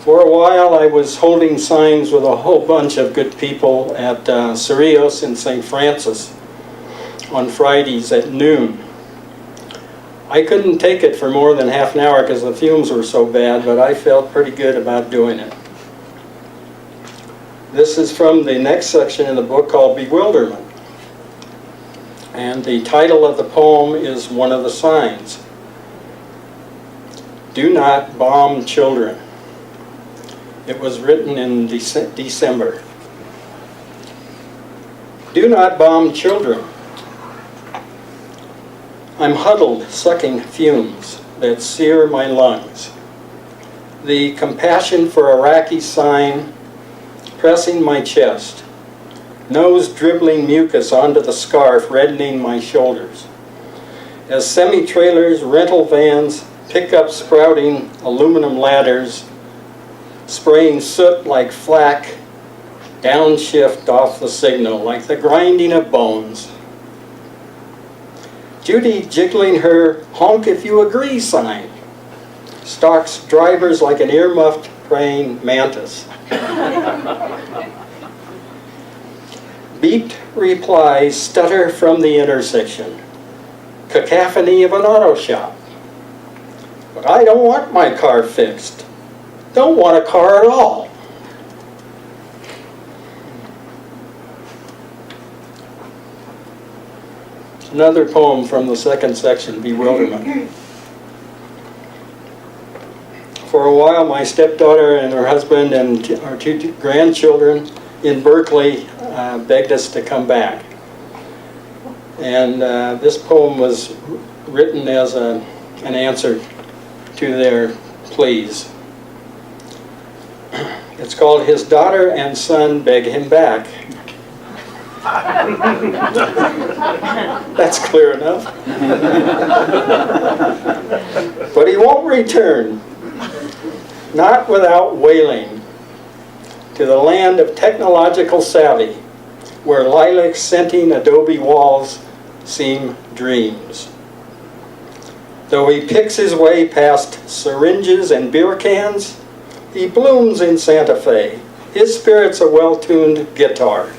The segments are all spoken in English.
For a while I was holding signs with a whole bunch of good people at Cerrillos in St. Francis on Fridays at noon. I couldn't take it for more than half an hour because the fumes were so bad, but I felt pretty good about doing it. This is from the next section in the book called Bewilderment. And the title of the poem is One of the Signs. Do not bomb children. It was written in December. Do not bomb children. I'm huddled, sucking fumes that sear my lungs. The compassion for Iraqi sign pressing my chest. Nose dribbling mucus onto the scarf, reddening my shoulders. As semi-trailers, rental vans, pickups sprouting aluminum ladders, spraying soot like flak, downshift off the signal like the grinding of bones. Judy jiggling her honk if you agree sign, stalks drivers like an earmuffed praying mantis. Beeped replies stutter from the intersection, cacophony of an auto shop. But I don't want my car fixed. Don't want a car at all. Another poem from the second section, Bewilderment. For a while, my stepdaughter and her husband and our two grandchildren in Berkeley begged us to come back. And this poem was written as an answer to their pleas. It's called His Daughter and Son Beg Him Back. That's clear enough. But he won't return, not without wailing, to the land of technological savvy, where lilac-scenting adobe walls seem dreams. Though he picks his way past syringes and beer cans, he blooms in Santa Fe. His spirit's a well-tuned guitar.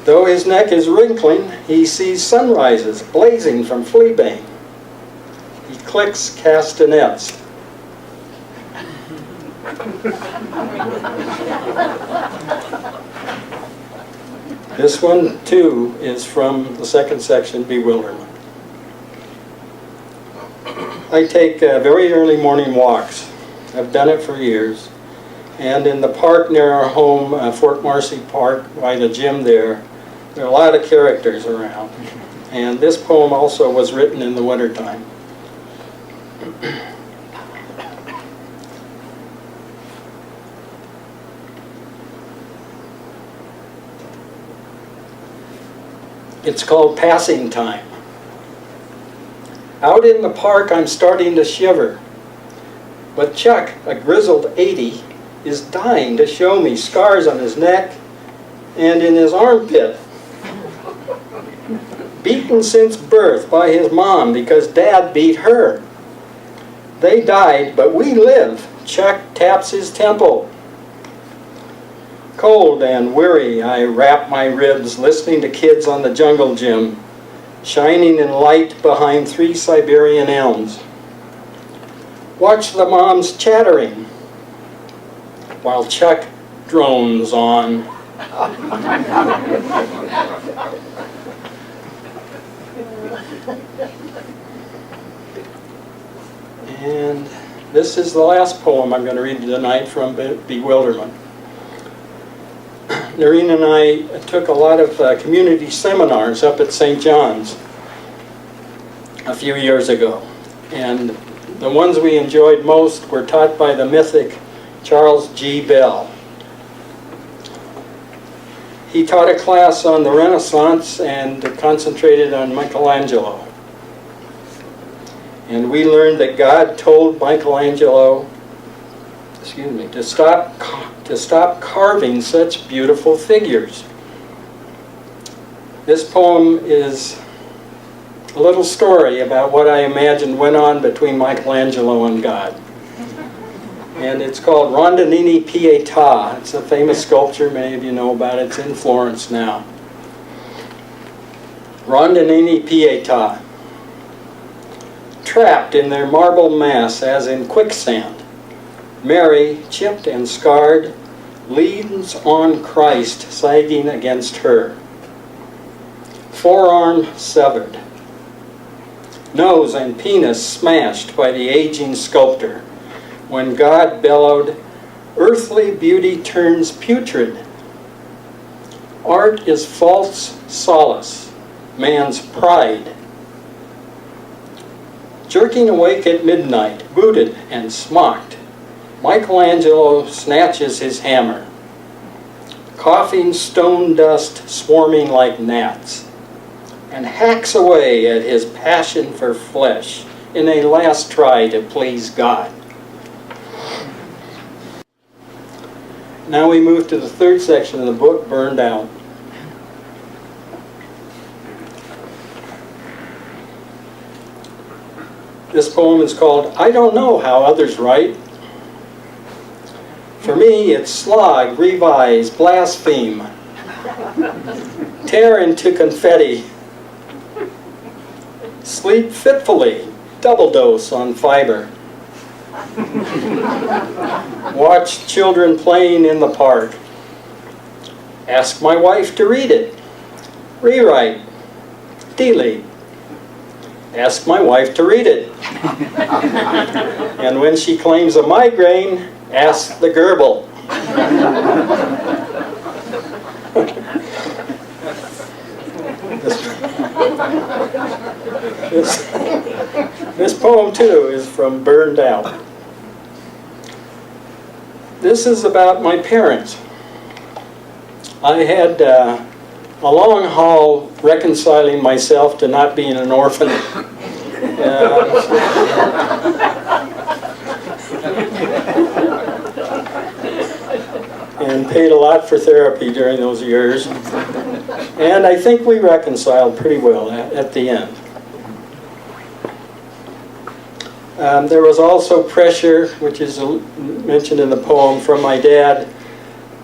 Though his neck is wrinkling, he sees sunrises blazing from Fleabane. He clicks castanets. This one, too, is from the second section, Bewilderment. I take very early morning walks. I've done it for years. And in the park near our home, Fort Marcy Park, by the gym there are a lot of characters around. And this poem also was written in the wintertime. It's called Passing Time. Out in the park, I'm starting to shiver. But Chuck, a grizzled 80, is dying to show me scars on his neck and in his armpit. Beaten since birth by his mom because Dad beat her. They died, but we live. Chuck taps his temple. Cold and weary, I wrap my ribs listening to kids on the jungle gym, shining in light behind 3 Siberian elms. Watch the moms chattering while Chuck drones on. And this is the last poem I'm going to read tonight from Bewilderment. Noreen and I took a lot of community seminars up at St. John's a few years ago. And the ones we enjoyed most were taught by the mythic Charles G. Bell. He taught a class on the Renaissance and concentrated on Michelangelo. And we learned that God told Michelangelo, to stop carving such beautiful figures. This poem is a little story about what I imagined went on between Michelangelo and God. and it's called Rondinini Pietà. It's a famous sculpture, many of you know about it. It's in Florence now. Rondinini Pietà. Trapped in their marble mass as in quicksand, Mary, chipped and scarred, leans on Christ sagging against her. Forearm severed. Nose and penis smashed by the aging sculptor. When God bellowed, earthly beauty turns putrid. Art is false solace, man's pride. Jerking awake at midnight, booted and smocked, Michelangelo snatches his hammer. Coughing stone dust swarming like gnats, and hacks away at his passion for flesh in a last try to please God. Now we move to the third section of the book, Burned Out. This poem is called I Don't Know How Others Write. For me, it's slog, revise, blaspheme, tear into confetti, sleep fitfully, double dose on fiber, watch children playing in the park, ask my wife to read it, rewrite, delete, ask my wife to read it. And when she claims a migraine, ask the gerbil. This poem, too, is from Burned Out. This is about my parents. I had a long haul reconciling myself to not being an orphan. And paid a lot for therapy during those years. And I think we reconciled pretty well at the end. There was also pressure, which is mentioned in the poem, from my dad.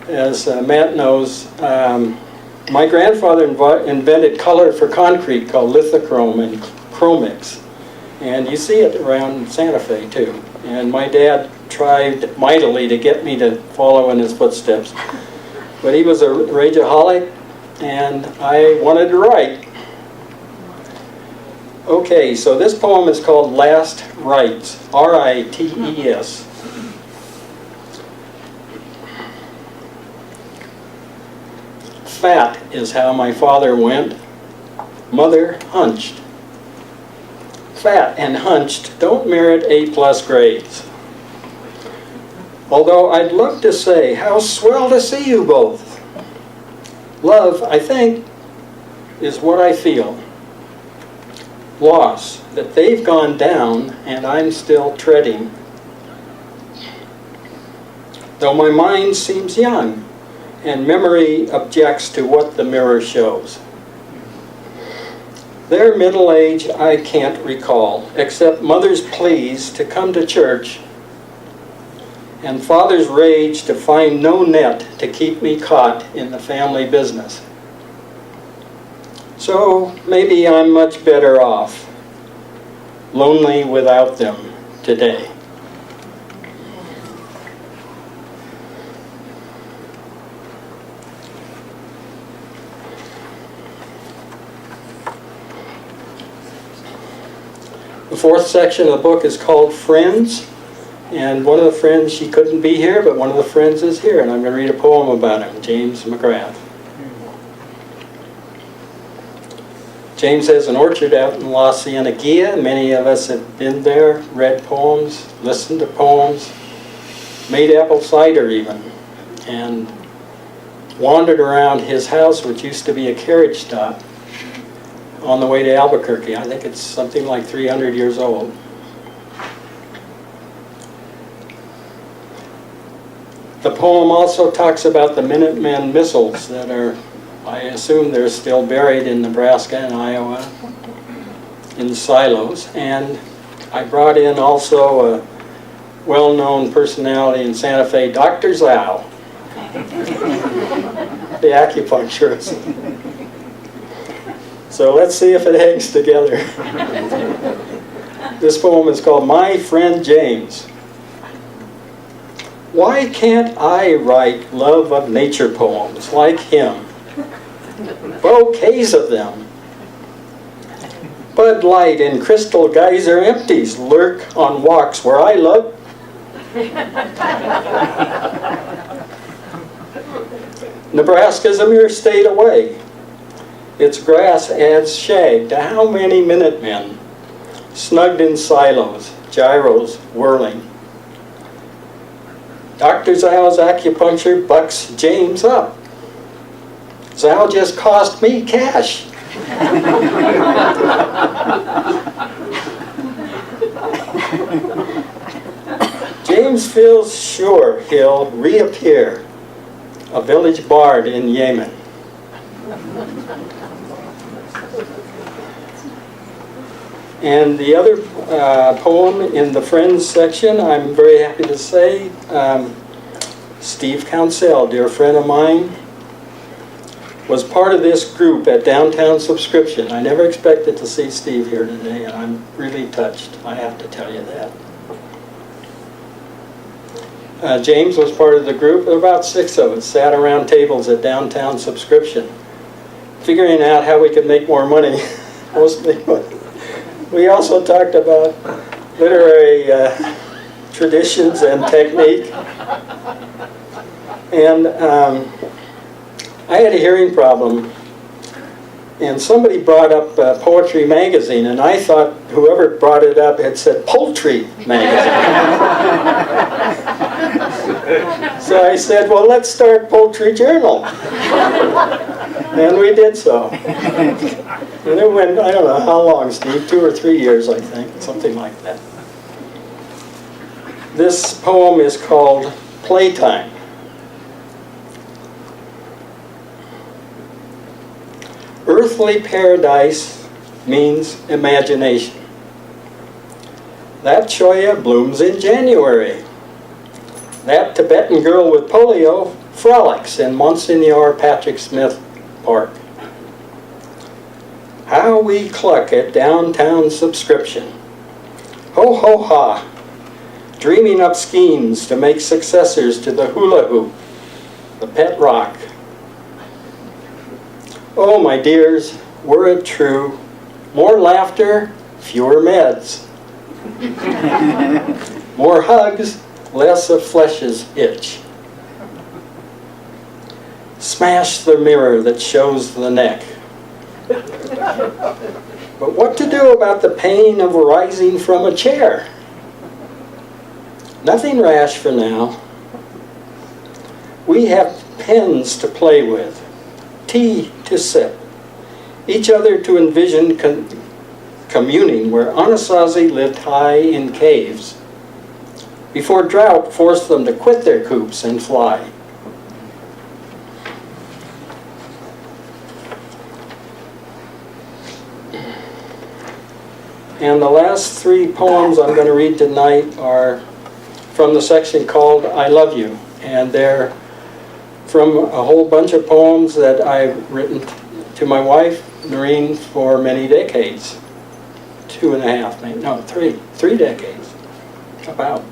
As Matt knows, my grandfather invented color for concrete called lithochrome and chromix. And you see it around Santa Fe too. And my dad tried mightily to get me to follow in his footsteps. But he was a rageaholic, and I wanted to write. Okay, so this poem is called Last Rites, R-I-T-E-S. Fat is how my father went. Mother hunched. Fat and hunched don't merit A+ grades. Although I'd love to say, how swell to see you both. Love, I think, is what I feel. Loss, that they've gone down and I'm still treading. Though my mind seems young, and memory objects to what the mirror shows. Their middle age I can't recall, except mother's pleas to come to church and father's rage to find no net to keep me caught in the family business. So maybe I'm much better off, lonely without them today. The fourth section of the book is called Friends, and one of the friends, she couldn't be here, but one of the friends is here, and I'm going to read a poem about him, James McGrath. James has an orchard out in La Cienega. Many of us have been there, read poems, listened to poems, made apple cider even, and wandered around his house, which used to be a carriage stop, on the way to Albuquerque. I think it's something like 300 years old. The poem also talks about the Minutemen missiles that are, I assume they're still buried in Nebraska and Iowa in silos. And I brought in also well-known personality in Santa Fe, Dr. Zhao, the acupuncturist. So let's see if it hangs together. This poem is called My Friend James. Why can't I write love of nature poems like him? Bouquets of them. Bud Light and Crystal Geyser empties lurk on walks where I love. Nebraska's a mere state away. Its grass adds shag to how many Minutemen, snugged in silos, gyros whirling. Dr. Zhao's acupuncture bucks James up. Zhao just cost me cash. James feels sure he'll reappear, a village bard in Yemen. And the other poem in the Friends section, I'm very happy to say, Steve Council, dear friend of mine, was part of this group at Downtown Subscription. I never expected to see Steve here today, and I'm really touched, I have to tell you that. James was part of the group. There were about 6 of us sat around tables at Downtown Subscription, figuring out how we could make more money, mostly. We also talked about literary traditions and technique. And I had a hearing problem, and somebody brought up Poetry Magazine, and I thought whoever brought it up had said Poultry Magazine. So I said, well, let's start Poultry Journal. And we did so. And it went, I don't know how long, Steve, 2 or 3 years, I think, something like that. This poem is called Playtime. Earthly paradise means imagination. That cholla blooms in January. That Tibetan girl with polio frolics in Monsignor Patrick Smith Park. How we cluck at Downtown Subscription. Ho ho ha, dreaming up schemes to make successors to the hula hoop, the pet rock. Oh, my dears, were it true, more laughter, fewer meds. More hugs, less of flesh's itch. Smash the mirror that shows the neck. But what to do about the pain of rising from a chair? Nothing rash for now. We have pens to play with, tea to sip, each other to envision communing where Anasazi lived high in caves, before drought forced them to quit their coops and fly. And the last 3 poems I'm going to read tonight are from the section called I Love You. And they're from a whole bunch of poems that I've written to my wife, Noreen, for many decades. 2.5, maybe, no, 3 decades, about.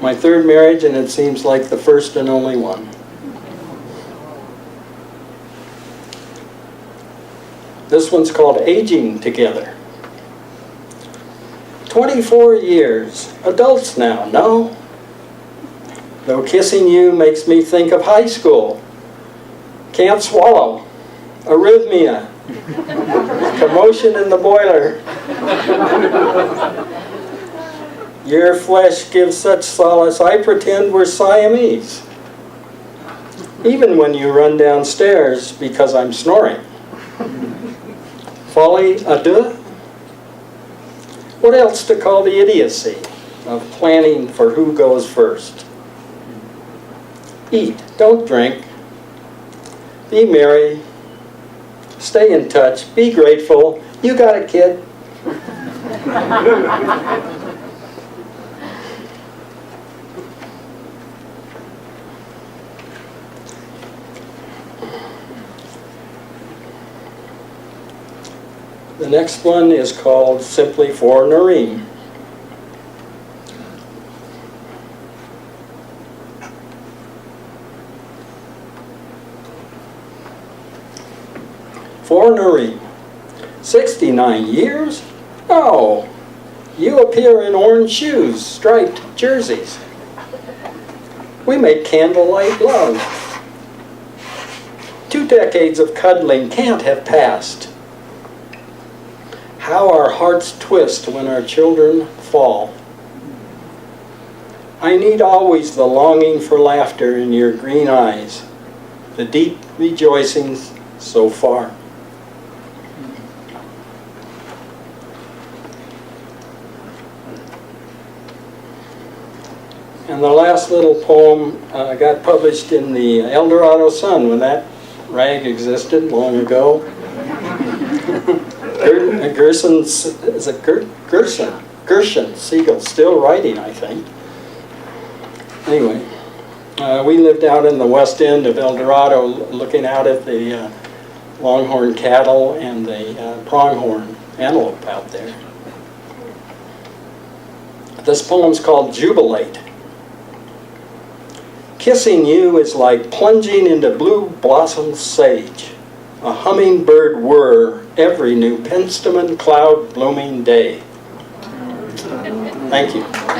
My 3rd marriage, and it seems like the first and only one. This one's called Aging Together. 24 years, adults now, no? Though kissing you makes me think of high school. Can't swallow, arrhythmia, commotion in the boiler. Your flesh gives such solace, I pretend we're Siamese. Even when you run downstairs because I'm snoring. Folly à deux? What else to call the idiocy of planning for who goes first? Eat, don't drink. Be merry. Stay in touch. Be grateful. You got it, kid. The next one is called simply For Noreen. For Noreen. 69 years? Oh, you appear in orange shoes, striped jerseys. We make candlelight love. 2 decades of cuddling can't have passed. How our hearts twist when our children fall. I need always the longing for laughter in your green eyes, the deep rejoicings so far. And the last little poem got published in the El Dorado Sun when that rag existed long ago. Gershon Siegel, still writing, I think. Anyway, we lived out in the west end of El Dorado looking out at the longhorn cattle and the pronghorn antelope out there. This poem's called Jubilate. Kissing you is like plunging into blue blossom sage, a hummingbird whir every new penstemon cloud blooming day. Thank you.